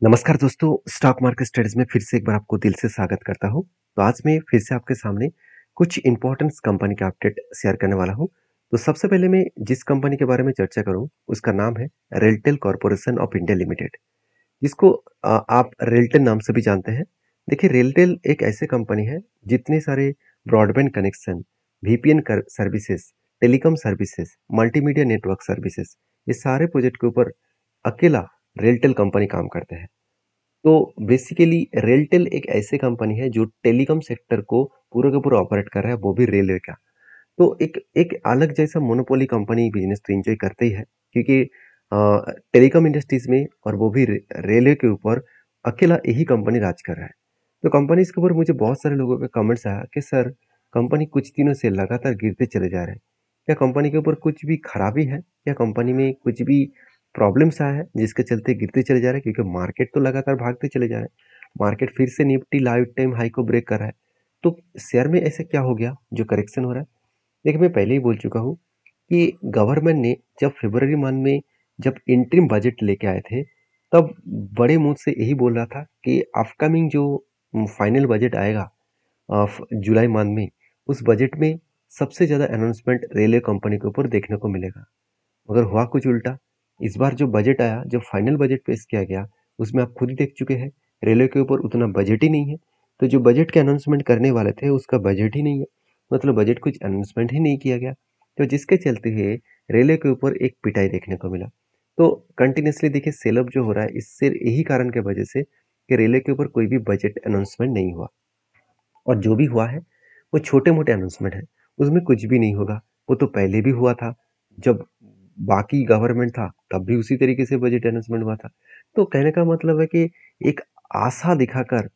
नमस्कार दोस्तों, stock market studies में फिर से एक बार आपको दिल से स्वागत करता हूं। तो आज मैं फिर से आपके सामने कुछ इंपॉर्टेंट कंपनी के अपडेट शेयर करने वाला हूं। तो सबसे पहले मैं जिस कंपनी के बारे में चर्चा करूं उसका नाम है RailTel corporation of India limited, जिसको आप रेलटेल नाम से भी जानते हैं। देखिए, रेलटेल एक ऐसे कंपनी है जितने सारे broadband connection, VPN services, telecom services, multimedia network services, ये सारे प्रोजेक्ट के ऊपर अकेला रेलटेल कंपनी काम करते हैं। तो बेसिकली रेलटेल एक ऐसे कंपनी है जो टेलीकॉम सेक्टर को पूरा का पूरा ऑपरेट कर रहा है, वो भी रेलवे का। तो एक एक अलग जैसा मोनोपोली कंपनी बिजनेस तो एंजॉय करते ही है, क्योंकि टेलीकॉम इंडस्ट्रीज में और वो भी रेलवे के ऊपर अकेला यही कंपनी राज कर रहा है। तो कंपनी के ऊपर मुझे बहुत सारे लोगों का कमेंट्स आया कि सर, कंपनी कुछ दिनों से लगातार गिरते चले जा रहे हैं। क्या कंपनी के ऊपर कुछ भी खराबी है? क्या कंपनी में कुछ भी प्रॉब्लम्स आया है जिसके चलते गिरते चले जा रहे हैं? क्योंकि मार्केट तो लगातार भागते चले जा रहे हैं। मार्केट फिर से निफ्टी लाइफ टाइम हाई को ब्रेक कर रहा है। तो शेयर में ऐसे क्या हो गया जो करेक्शन हो रहा है? देखिए, मैं पहले ही बोल चुका हूँ कि गवर्नमेंट ने जब फरवरी मंथ में जब इंटरिम बजट लेके आए थे, तब बड़े मुंह से यही बोल रहा था कि अपकमिंग जो फाइनल बजट आएगा जुलाई मंथ में, उस बजट में सबसे ज़्यादा अनाउंसमेंट रेलवे कंपनी के ऊपर देखने को मिलेगा। मगर हुआ कुछ उल्टा। इस बार जो बजट आया, जो फाइनल बजट पेश किया गया, उसमें आप खुद ही देख चुके हैं, रेलवे के ऊपर उतना बजट ही नहीं है। तो जो बजट के अनाउंसमेंट करने वाले थे उसका बजट ही नहीं है, मतलब बजट कुछ अनाउंसमेंट ही नहीं किया गया। तो जिसके चलते हुए रेलवे के ऊपर एक पिटाई देखने को मिला। तो कंटिन्यूसली देखिए, सेल ऑफ जो हो रहा है, इससे यही कारण के वजह से कि रेलवे के ऊपर कोई भी बजट अनाउंसमेंट नहीं हुआ। और जो भी हुआ है वो छोटे-मोटे अनाउंसमेंट है, उसमें कुछ भी नहीं होगा। वो तो पहले भी हुआ था, जब बाकी गवर्नमेंट था तब भी उसी तरीके से बजट अनाउंसमेंट हुआ था। तो कहने का मतलब है कि एक आशा दिखाकर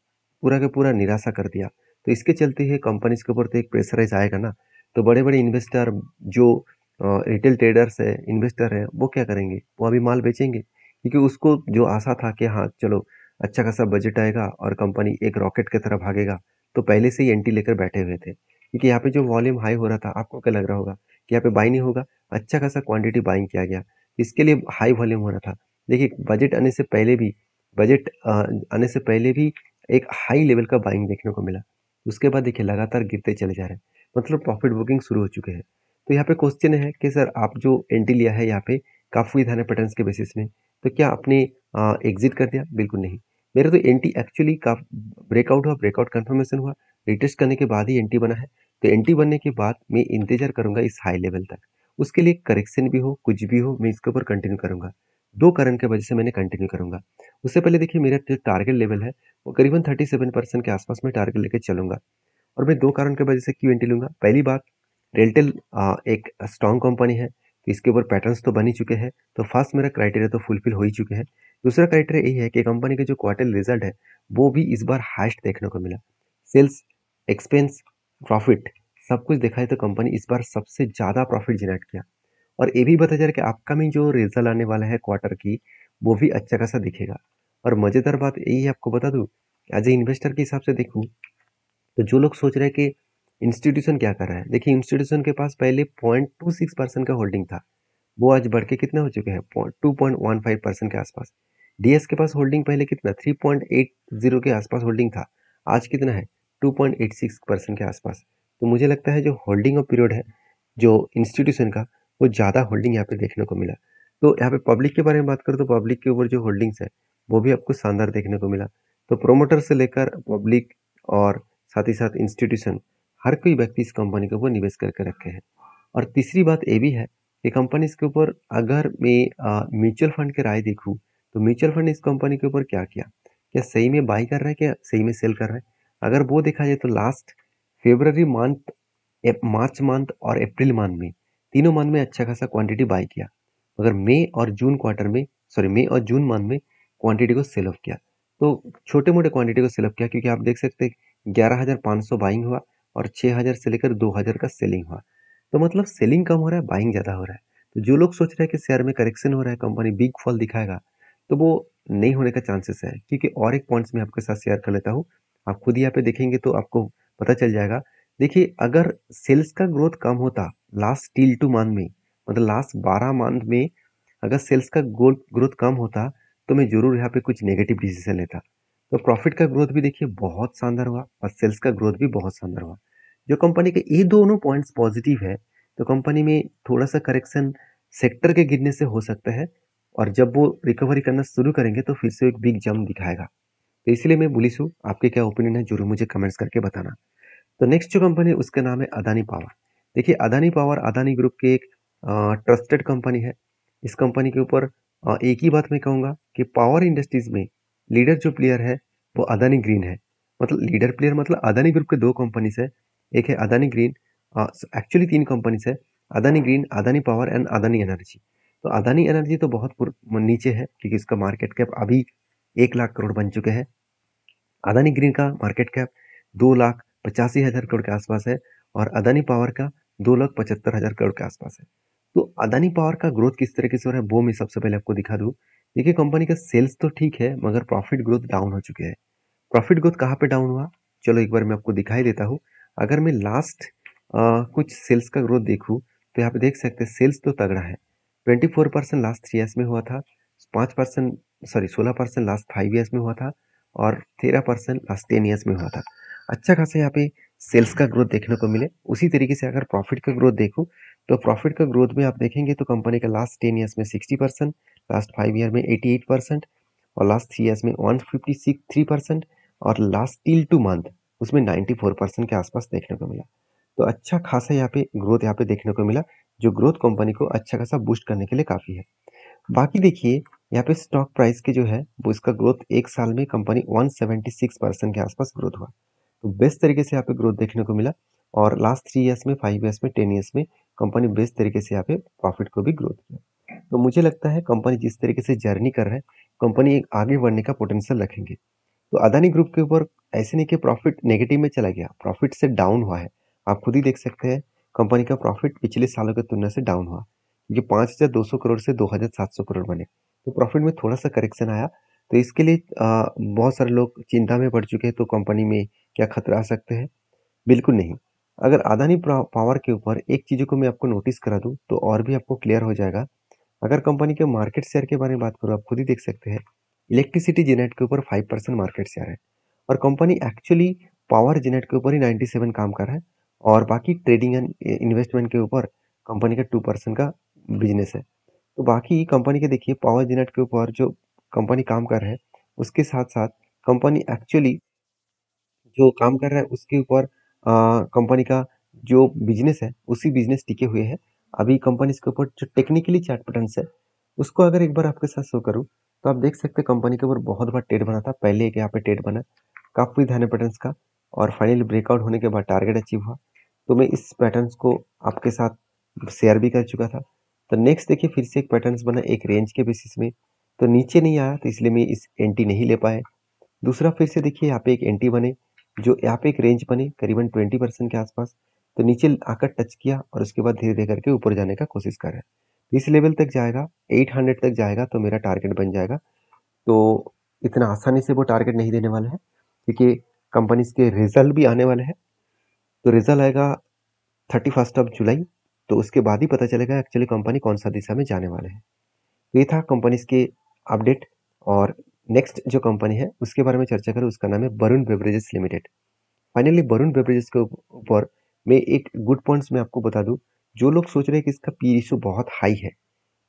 पूरा का पूरा निराशा कर दिया। तो इसके चलते ही कंपनीज के ऊपर तो एक प्रेशराइज आएगा ना। तो बड़े-बड़े इन्वेस्टर जो रिटेल ट्रेडर्स है, इन्वेस्टर है, वो क्या करेंगे? वो अभी माल बेचेंगे, क्योंकि उसको जो आशा था कि हाँ चलो, अच्छा खासा बजट आएगा और कंपनी एक रॉकेट की तरह भागेगा, तो पहले से ही एंटी लेकर बैठे हुए थे। क्योंकि यहाँ पे जो वॉल्यूम हाई हो रहा था, आपको क्या लग रहा होगा कि यहाँ पे बाई नहीं होगा? अच्छा खासा क्वांटिटी बाइंग किया गया, इसके लिए हाई वॉल्यूम हो रहा था। देखिए, बजट आने से पहले भी एक हाई लेवल का बाइंग देखने को मिला। उसके बाद देखिए लगातार गिरते चले जा रहे हैं, मतलब प्रॉफिट बुकिंग शुरू हो चुके हैं। तो यहाँ पे क्वेश्चन है कि सर, आप जो एंट्री लिया है यहाँ पे काफी थाने पैटर्न्स के बेसिस में, तो क्या आपने एग्जिट कर दिया? बिल्कुल नहीं। मेरा तो एंट्री एक्चुअली का ब्रेकआउट हुआ, ब्रेकआउट कंफर्मेशन हुआ, रिटेस्ट करने के बाद ही एंट्री बना है। तो एंट्री बनने के बाद मैं इंतजार करूंगा इस हाई लेवल तक। उसके लिए करेक्शन भी हो, कुछ भी हो, मैं इसके ऊपर कंटिन्यू करूंगा। दो कारण की वजह से मैंने कंटिन्यू करूंगा। उससे पहले देखिए, मेरा जो टारगेट लेवल है वो करीबन 37% के आसपास में टारगेट लेके चलूंगा। और मैं दो कारण की वजह से क्यों एंट्री लूंगा। पहली बात, रेलटेल एक स्ट्रॉन्ग कंपनी है, तो इसके ऊपर पैटर्न्स तो बन ही चुके हैं। तो फर्स्ट मेरा क्राइटेरिया तो फुलफिल हो ही चुके हैं। दूसरा क्राइटेरिया यही है कि कंपनी के जो क्वार्टर रिजल्ट है वो भी इस बार हाईएस्ट देखने को मिला। सेल्स, एक्सपेंस, प्रॉफिट, सब कुछ देखा है तो कंपनी इस बार सबसे ज़्यादा प्रॉफिट जनरेट किया। और ये भी बताया जा रहा है कि अपकमिंग जो रिजल्ट आने वाला है क्वार्टर की, वो भी अच्छा खासा दिखेगा। और मज़ेदार बात यही है, आपको बता दूं, एज ए इन्वेस्टर के हिसाब से देखूं तो जो लोग सोच रहे हैं कि इंस्टीट्यूशन क्या कर रहा है, देखिए इंस्टीट्यूशन के पास पहले 0.26% का होल्डिंग था, वो आज बढ़ के कितने हो चुके हैं? 2.15% के आसपास। डीएस के पास होल्डिंग पहले कितना 3.80 के आसपास होल्डिंग था, आज कितना है? 2.86% के आसपास। तो मुझे लगता है जो होल्डिंग ऑफ पीरियड है जो इंस्टीट्यूशन का, वो ज़्यादा होल्डिंग यहाँ पे देखने को मिला। तो यहाँ पे पब्लिक के बारे में बात करूँ तो पब्लिक के ऊपर जो होल्डिंग्स है वो भी आपको शानदार देखने को मिला। तो प्रोमोटर से लेकर पब्लिक और साथ ही साथ इंस्टीट्यूशन, हर कोई व्यक्ति इस कंपनी के ऊपर निवेश करके रखे हैं। और तीसरी बात ये भी है कि कंपनी के ऊपर अगर मैं म्यूचुअल फंड की राय देखूँ, तो म्यूचुअल फंड इस कंपनी के ऊपर क्या किया? क्या सही में बाई कर रहा है, क्या सही में सेल कर रहा है? अगर वो देखा जाए तो लास्ट फरवरी मंथ, मार्च मंथ और अप्रैल मंथ में, तीनों मंथ में अच्छा खासा क्वांटिटी बाई किया। मगर मई और जून मंथ में क्वांटिटी को सेल ऑफ किया। तो छोटे मोटे क्वांटिटी को सेल ऑफ किया, क्योंकि आप देख सकते हैं 11,500 बाइंग हुआ और 6,000 से लेकर 2,000 का सेलिंग हुआ। तो मतलब सेलिंग कम हो रहा है, बाइंग ज़्यादा हो रहा है। तो जो लोग सोच रहे हैं कि शेयर में करेक्शन हो रहा है, कंपनी बिग फॉल दिखाएगा, तो वो नहीं होने का चांसेस है। क्योंकि और एक पॉइंट्स मैं आपके साथ शेयर कर लेता हूँ, आप खुद यहाँ पे देखेंगे तो आपको पता चल जाएगा। देखिए, अगर सेल्स का ग्रोथ कम होता लास्ट टिल 2 मंथ में, मतलब लास्ट 12 मंथ में अगर सेल्स का ग्रोथ ग्रोथ कम होता, तो मैं ज़रूर यहाँ पे कुछ नेगेटिव डिसीजन लेता। तो प्रॉफिट का ग्रोथ भी देखिए बहुत शानदार हुआ और सेल्स का ग्रोथ भी बहुत शानदार हुआ। जो कंपनी के ये दोनों पॉइंट्स पॉजिटिव है, तो कंपनी में थोड़ा-सा करेक्शन सेक्टर के गिरने से हो सकता है और जब वो रिकवरी करना शुरू करेंगे तो फिर से एक बिग जंप दिखाएगा। तो इसीलिए मैं बुलिश हूँ। आपके क्या ओपिनियन है ज़रूर मुझे कमेंट्स करके बताना। तो नेक्स्ट जो कंपनी है उसका नाम है अदानी पावर। देखिए अदानी पावर अदानी ग्रुप की एक ट्रस्टेड कंपनी है। इस कंपनी के ऊपर एक ही बात मैं कहूँगा कि पावर इंडस्ट्रीज में लीडर जो प्लेयर है वो अदानी ग्रीन है। मतलब लीडर प्लेयर मतलब अदानी ग्रुप के दो कंपनीज है। एक है अदानी ग्रीन, एक्चुअली तीन कंपनीज है, Adani green, Adani power and Adani energy. तो अदानी एनर्जी तो बहुत नीचे है क्योंकि इसका मार्केट कैप अभी 1 लाख करोड़ बन चुके हैं। अदानी ग्रीन का मार्केट कैप 2,85,000 करोड़ के आसपास है और अदानी पावर का 2,75,000 करोड़ के आसपास है। तो अदानी पावर का ग्रोथ किस तरीके से हो रहा है वो मैं सबसे पहले आपको दिखा दूं। देखिए कंपनी का सेल्स तो ठीक है मगर प्रॉफिट ग्रोथ डाउन हो चुके हैं। प्रॉफिट ग्रोथ कहाँ पे डाउन हुआ, चलो एक बार मैं आपको दिखाई देता हूँ। अगर मैं लास्ट कुछ सेल्स का ग्रोथ देखूँ तो यहाँ पे देख सकते हैं सेल्स तो तगड़ा है। 24% लास्ट 3 ईयर्स में हुआ था, 5% सॉरी 16% लास्ट 5 ईयर्स में हुआ था और 13% लास्ट 10 ईयर्स में हुआ था। अच्छा खासा यहाँ पे सेल्स का ग्रोथ देखने को मिले। उसी तरीके से अगर प्रॉफिट का ग्रोथ देखूँ तो प्रॉफिट का ग्रोथ में आप देखेंगे तो कंपनी का लास्ट 10 ईयर्स में 60%, लास्ट 5 ईयर में 88% और लास्ट 3 ईयर्स में 153% और लास्ट टिल 2 मंथ उसमें 94% के आसपास देखने को मिला। तो अच्छा खासा यहाँ पे ग्रोथ यहाँ पे देखने को मिला, जो ग्रोथ कंपनी को अच्छा खासा बूस्ट करने के लिए काफ़ी है। बाकी देखिए यहाँ पे स्टॉक प्राइस के जो है वो इसका ग्रोथ एक साल में कंपनी 176% के आसपास ग्रोथ हुआ। तो बेस्ट तरीके से यहाँ पे ग्रोथ देखने को मिला और लास्ट 3 ईयर्स में 5 ईयर्स में 10 ईयर्स में कंपनी बेस्ट तरीके से यहाँ पे प्रॉफिट को भी ग्रोथ किया। तो मुझे लगता है कंपनी जिस तरीके से जर्नी कर रहा है कंपनी एक आगे बढ़ने का पोटेंशियल रखेंगे। तो अदानी ग्रुप के ऊपर ऐसे नहीं कि प्रॉफिट नेगेटिव में चला गया, प्रॉफिट से डाउन हुआ है। आप खुद ही देख सकते हैं कंपनी का प्रॉफिट पिछले सालों की तुलना से डाउन हुआ। ये 5,200 करोड़ से 2,700 करोड़ बने। तो प्रॉफिट में थोड़ा सा करेक्शन आया। तो इसके लिए बहुत सारे लोग चिंता में पड़ चुके हैं तो कंपनी में क्या खतरा आ सकते हैं? बिल्कुल नहीं। अगर अदानी पावर के ऊपर एक चीज़ों को मैं आपको नोटिस करा दूँ तो और भी आपको क्लियर हो जाएगा। अगर कंपनी के मार्केट शेयर के बारे में बात करूँ आप खुद ही देख सकते हैं। इलेक्ट्रिसिटी जेनेट के ऊपर 5% मार्केट शेयर है और कंपनी एक्चुअली पावर जेनेट के ऊपर ही 97 काम कर रहा है और बाकी ट्रेडिंग एंड इन्वेस्टमेंट के ऊपर कंपनी का 2% का बिजनेस है। तो बाकी कंपनी के देखिए पावर जेनेट के ऊपर जो कंपनी काम कर रहा है उसके साथ साथ कंपनी एक्चुअली जो काम कर रहा है उसके ऊपर कंपनी का जो बिजनेस है उसी बिजनेस टिके हुए है। अभी कंपनी के ऊपर जो टेक्निकली चार्ट पैटर्न्स है उसको अगर एक बार आपके साथ शो करूँ तो आप देख सकते हैं कंपनी के ऊपर बहुत बार ट्रेड बना था। पहले एक यहाँ पे ट्रेड बना काफ़ी ध्यान है पैटर्न्स का और फाइनली ब्रेकआउट होने के बाद टारगेट अचीव हुआ। तो मैं इस पैटर्न्स को आपके साथ शेयर भी कर चुका था। तो नेक्स्ट देखिए फिर से एक पैटर्न्स बना एक रेंज के बेसिस में, तो नीचे नहीं आया तो इसलिए मैं इस एंटी नहीं ले पाए। दूसरा फिर से देखिए यहाँ पे एक एंटी बने, जो यहाँ पे एक रेंज बनी करीबन 20% के आसपास, तो नीचे आकर टच किया और उसके बाद धीरे धीरे करके ऊपर जाने का कोशिश कर रहा है। इस लेवल तक जाएगा, 800 तक जाएगा तो मेरा टारगेट बन जाएगा। तो इतना आसानी से वो टारगेट नहीं देने वाला है क्योंकि कंपनीज के रिजल्ट भी आने वाले हैं। तो रिजल्ट आएगा 31 जुलाई, तो उसके बाद ही पता चलेगा एक्चुअली कंपनी कौन सा दिशा में जाने वाले हैं। तो ये था कंपनीज के अपडेट। और नेक्स्ट जो कंपनी है उसके बारे में चर्चा करें, उसका नाम है Varun beverages limited. Finally Varun beverages के ऊपर मैं एक गुड पॉइंट्स मैं आपको बता दूं। जो लोग सोच रहे हैं कि इसका पी रेशियो बहुत हाई है,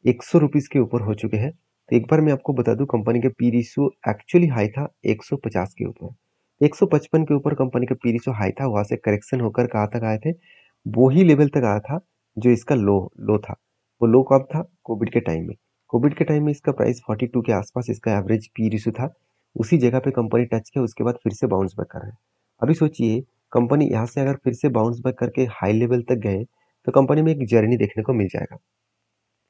100 रुपीज के ऊपर हो चुके हैं, तो एक बार मैं आपको बता दूं कंपनी का पी रेशियो एक्चुअली हाई था 150 के ऊपर, 155 के ऊपर कंपनी का पी रेशियो हाई था। वहां से करेक्शन होकर कहाँ तक आए थे, वो ही लेवल तक आया था जो इसका लो लो था। वो लो कब था, कोविड के टाइम में। कोविड के टाइम में इसका प्राइस 42 के आसपास इसका एवरेज पी रेशियो था। उसी जगह पे कंपनी टच किया, उसके बाद फिर से बाउंस बैक कर रहा है। अभी सोचिए कंपनी यहाँ से अगर फिर से बाउंस बैक करके हाई लेवल तक गए तो कंपनी में एक जर्नी देखने को मिल जाएगा।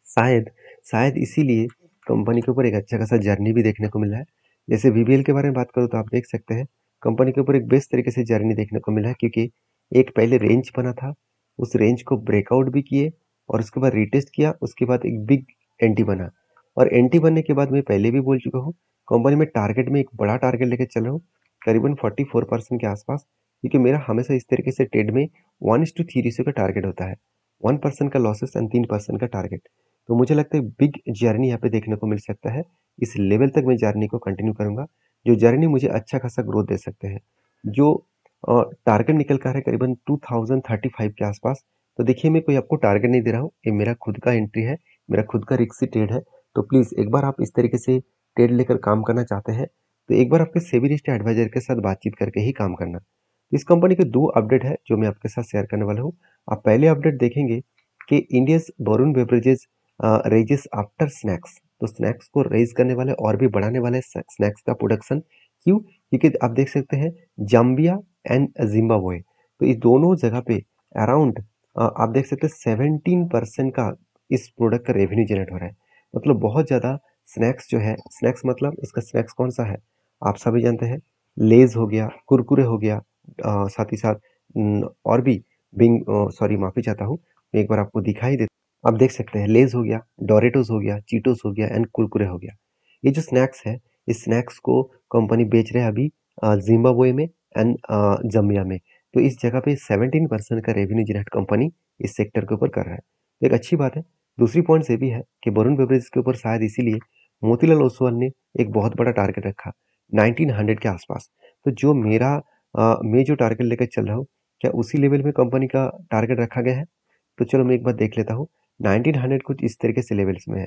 शायद शायद इसीलिए कंपनी के ऊपर एक अच्छा खासा जर्नी भी देखने को मिला है। जैसे वीबीएल के बारे में बात करूँ तो आप देख सकते हैं कंपनी के ऊपर एक बेस्ट तरीके से जर्नी देखने को मिला है क्योंकि एक पहले रेंज बना था, उस रेंज को ब्रेकआउट भी किए और उसके बाद रिटेस्ट किया, उसके बाद एक बिग एंटी बना और एंटी बनने के बाद मैं पहले भी बोल चुका हूँ कंपनी में टारगेट में एक बड़ा टारगेट लेके चल रहा हूँ करीबन 44% के आसपास, क्योंकि मेरा हमेशा इस तरीके से ट्रेड में 1:3 रेशियो का टारगेट होता है, 1% का लॉसेस एंड 3% का टारगेट। तो मुझे लगता है बिग जर्नी यहाँ पे देखने को मिल सकता है इस लेवल तक मैं जर्नी को कंटिन्यू करूँगा, जो जर्नी मुझे अच्छा खासा ग्रोथ दे सकते हैं। जो टारगेट निकल कर है करीबन 2035 के आसपास। तो देखिए मैं कोई आपको टारगेट नहीं दे रहा हूँ, ये मेरा खुद का एंट्री है, मेरा खुद का रिस्की ट्रेड है। तो प्लीज़ एक बार आप इस तरीके से ट्रेड लेकर काम करना चाहते हैं, तो एक बार आपके सेबी रजिस्टर्ड एडवाइजर के साथ बातचीत करके ही काम करना। इस कंपनी के 2 अपडेट है जो मैं आपके साथ शेयर करने वाला हूँ। आप पहले अपडेट देखेंगे कि India's Varun beverages raises after snacks. तो स्नैक्स को रेज़ करने वाले और भी बढ़ाने वाले स्नैक्स का प्रोडक्शन क्यों? क्योंकि आप देख सकते हैं जाम्बिया एंड ज़िम्बाब्वे, तो इस दोनों जगह पे अराउंड आप देख सकते हैं 17% का इस प्रोडक्ट का रेवेन्यू जनरेट हो रहा है। मतलब बहुत ज़्यादा स्नैक्स जो है, स्नैक्स मतलब इसका स्नैक्स कौन-सा है? आप सभी जानते हैं, लेज़ हो गया, कुरकुरे हो गया, साथ ही साथ और भी सॉरी माफ़ी चाहता हूँ, मैं एक बार आपको दिखाई दे आप देख सकते हैं लेज़ हो गया, डोरेटोस हो गया, चीटोस हो गया एंड कुरकुरे हो गया। ये जो स्नैक्स है, इस स्नैक्स को कंपनी बेच रहा है अभी ज़िम्बाब्वे में एंड ज़ाम्बिया में। तो इस जगह पे 17% का रेवेन्यू जनरेट कंपनी इस सेक्टर के ऊपर कर रहा है। तो एक अच्छी बात है। दूसरी पॉइंट्स ये भी है कि वरुण बेवरेजेस के ऊपर शायद इसीलिए मोतीलाल ओसवाल ने एक बहुत बड़ा टारगेट रखा, 1900 के आसपास। तो जो मैं जो टारगेट लेकर चल रहा हूँ, क्या उसी लेवल में कंपनी का टारगेट रखा गया है? तो चलो मैं एक बार देख लेता हूँ। 1900 कुछ इस तरीके से लेवल्स में है।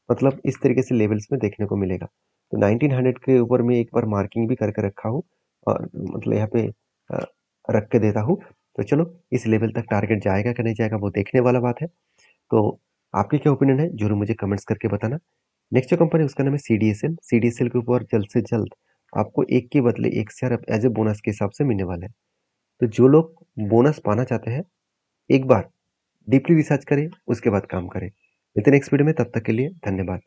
मतलब इस तरीके से लेवल्स में देखने को मिलेगा। तो 1900 के ऊपर मैं एक बार मार्किंग भी करके रखा हूँ और मतलब यहाँ पे अ, रख के देता हूँ। तो चलो इस लेवल तक टारगेट जाएगा कि नहीं जाएगा वो देखने वाला बात है। तो आपकी क्या ओपिनियन है ज़रूर मुझे कमेंट्स करके बताना। नेक्स्ट जो कंपनी है उसका नाम है सीडीएसएल। सीडीएसएल के ऊपर जल्द से जल्द आपको 1 के बदले 1 शेयर एज़ अ बोनस के हिसाब से मिलने वाला है। तो जो लोग बोनस पाना चाहते हैं, एक बार डीपली रिसर्च करें, उसके बाद काम करें। मिलते हैं नेक्स्ट वीडियो में, तब तक के लिए धन्यवाद।